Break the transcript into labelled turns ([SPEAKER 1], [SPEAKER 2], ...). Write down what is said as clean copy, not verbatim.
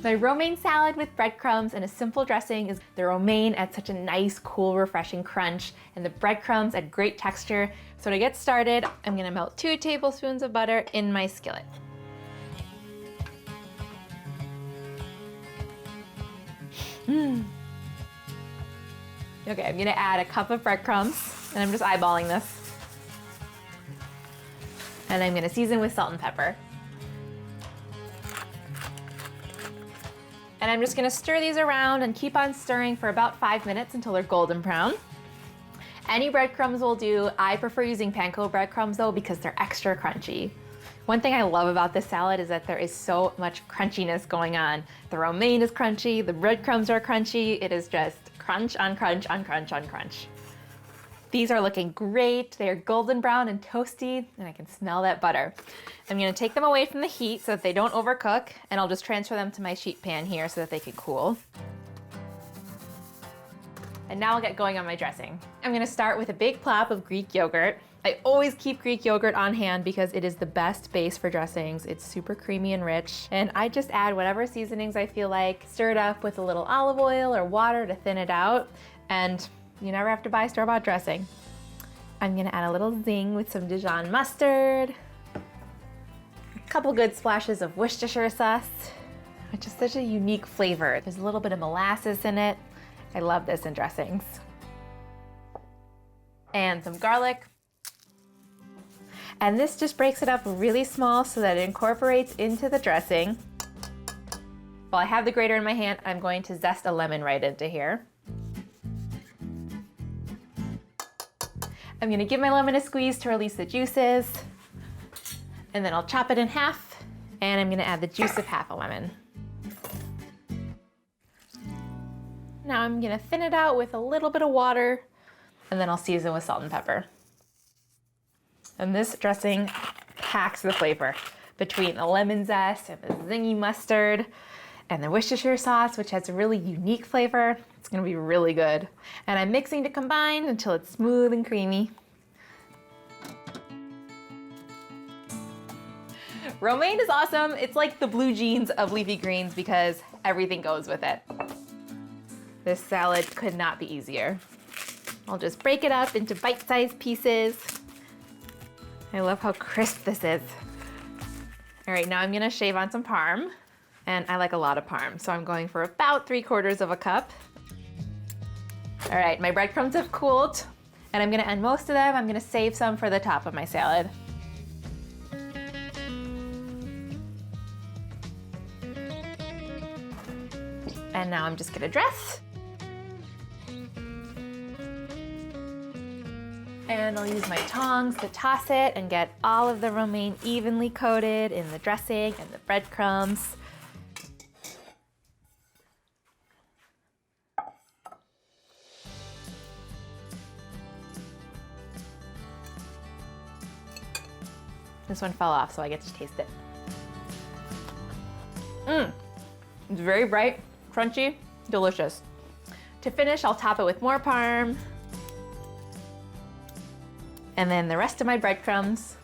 [SPEAKER 1] My romaine salad with breadcrumbs and a simple dressing is the romaine adds such a nice, cool, refreshing crunch, and the breadcrumbs add great texture. So to get started, I'm gonna melt 2 tablespoons of butter in my skillet. Okay, I'm gonna add a cup of breadcrumbs, and I'm just eyeballing this. And I'm gonna season with salt and pepper. And I'm just gonna stir these around and keep on stirring for about 5 minutes until they're golden brown. Any breadcrumbs will do. I prefer using panko breadcrumbs though because they're extra crunchy. One thing I love about this salad is that there is so much crunchiness going on. The romaine is crunchy, the breadcrumbs are crunchy. It is just crunch on crunch on crunch on crunch. These are looking great. They are golden brown and toasty, and I can smell that butter. I'm gonna take them away from the heat so that they don't overcook, and I'll just transfer them to my sheet pan here so that they can cool. And now I'll get going on my dressing. I'm gonna start with a big plop of Greek yogurt. I always keep Greek yogurt on hand because it is the best base for dressings. It's super creamy and rich. And I just add whatever seasonings I feel like, stir it up with a little olive oil or water to thin it out, and you never have to buy store-bought dressing. I'm gonna add a little zing with some Dijon mustard, a couple good splashes of Worcestershire sauce, which is such a unique flavor. There's a little bit of molasses in it. I love this in dressings. And some garlic. And this just breaks it up really small so that it incorporates into the dressing. While I have the grater in my hand, I'm going to zest a lemon right into here. I'm gonna give my lemon a squeeze to release the juices, and then I'll chop it in half, and I'm gonna add the juice of half a lemon. Now I'm gonna thin it out with a little bit of water, and then I'll season with salt and pepper. And this dressing packs the flavor between the lemon zest and the zingy mustard and the Worcestershire sauce, which has a really unique flavor. It's gonna be really good. And I'm mixing to combine until it's smooth and creamy. Romaine is awesome. It's like the blue jeans of leafy greens because everything goes with it. This salad could not be easier. I'll just break it up into bite-sized pieces. I love how crisp this is. All right, now I'm gonna shave on some parm. And I like a lot of parm, so I'm going for about 3/4 of a cup. All right, my breadcrumbs have cooled, and I'm gonna end most of them. I'm gonna save some for the top of my salad. And now I'm just gonna dress. And I'll use my tongs to toss it and get all of the romaine evenly coated in the dressing and the breadcrumbs. This one fell off, so I get to taste it. It's very bright, crunchy, delicious. To finish, I'll top it with more parm. And then the rest of my breadcrumbs.